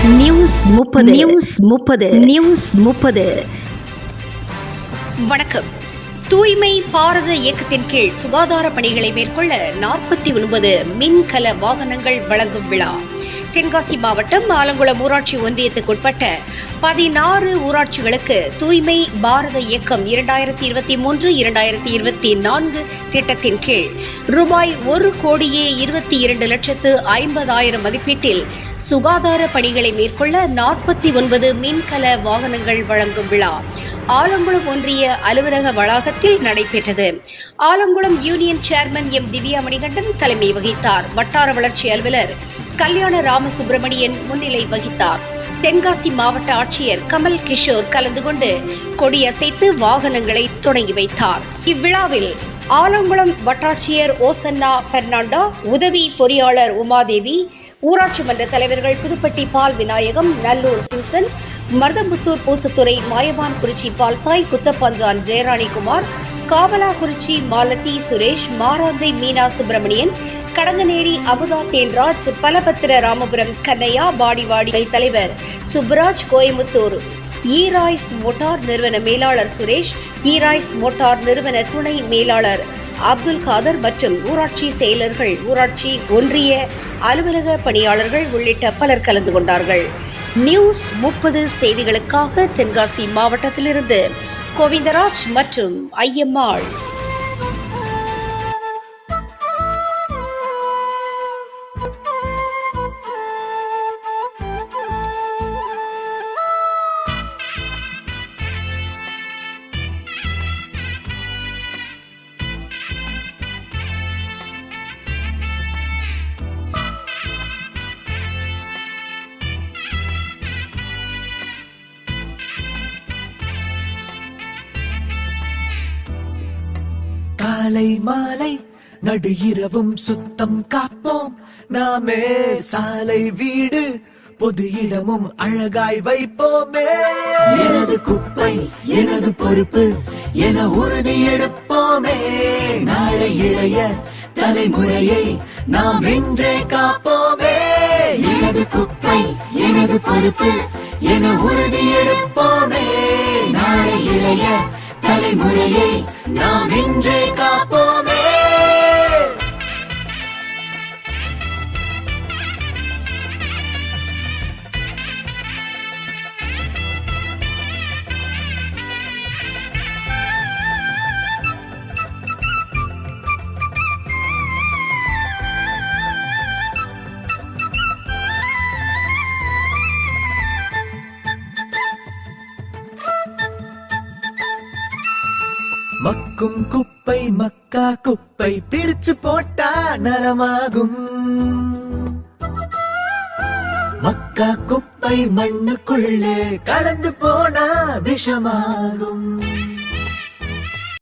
News 30. வணக்கம். தூய்மை பாரத இயக்கத்தின் கீழ் சுகாதார பணிகளை மேற்கொள்ள 49 மின்கல வாகனங்கள் வழங்கும் விழா. தென்காசி மாவட்டம் ஆலங்குளம் ஊராட்சி ஒன்றியத்துக்குட்பட்ட 16 ஊராட்சிகளுக்கு தூய்மை பாரத இயக்கம் 2023-2024 திட்டத்தின் கீழ் ரூபாய் 1,22,50,000 மதிப்பீட்டில் சுகாதார பணிகளை மேற்கொள்ள 49 மின்கல வாகனங்கள் வழங்கும் விழா ஆலங்குளம் ஒன்றிய அலுவலக வளாகத்தில் நடைபெற்றது. Alangulam union chairman M Divya Manikandan தலைமை வகித்தார். வட்டார வளர்ச்சி அலுவலர் கல்யாண ராமசுப்பிரமணியன் முன்னிலை வகித்தார். தென்காசி மாவட்ட ஆட்சியர் கமல் கிஷோர் கலந்து கொண்டு கொடியசைத்து வாகனங்களை தொடங்கி வைத்தார். இவ்விழாவில் ஆலங்குளம் வட்டாட்சியர் ஓசன்னா பெர்னாண்டா, உதவி பொறியாளர் உமாதேவி, ஊராட்சி மன்ற தலைவர்கள் புதுப்பட்டி பால் விநாயகம், நல்லூர் சில்சன், மருதம்புத்தூர் பூசத்துறை, மாயவான்குறிச்சி பால்தாய், குத்தப்பஞ்சான் ஜெயராணிகுமார், காவலாக்குறிச்சி மாலதி சுரேஷ், மாராந்தை மீனா சுப்பிரமணியன், கடங்கநேரி அமுதா தேன்ராஜ், பலபத்திர ராமபுரம் கண்ணையா, பாடிவாடி தலைவர் சுப்ராஜ், கோயமுத்தூர் ஈராய்ஸ் மோட்டார் நிறுவன மேலாளர் சுரேஷ், ஈராய்ஸ் மோட்டார் நிறுவன துணை மேலாளர் அப்துல் காதர் மற்றும் ஊராட்சி செயலர்கள், ஊராட்சி ஒன்றிய அலுவலக பணியாளர்கள் உள்ளிட்ட பலர் கலந்து கொண்டார்கள். நியூஸ் 30 செய்திகளுக்காக தென்காசி மாவட்டத்திலிருந்து கோவிந்தராஜ் மற்றும் ஐயம்மாள். காலை மாலை நடு இரவும் சுத்தம் காப்போம் நாமே, சாலை வீடு பொது இடமும் அழகாய் வைப்போமே. எனது குப்பை எனது பொறுப்பு என உறுதி எடுப்போமே. நாளை இளைய தலைமுறையை நாம் வென்றே காப்போமே. எனது குப்பை எனது பொறுப்பு என உறுதி எடுப்போமே. நாளை இளைய தலைமுறையை நாம் இன்றே காப்போமே. மக்கும் குப்பை மக்கா குப்பை பிரிச்சு போட்டா நலமாகும். மக்கா குப்பை மண்ணுக்குள்ளே கலந்து போனா விஷமாகும்.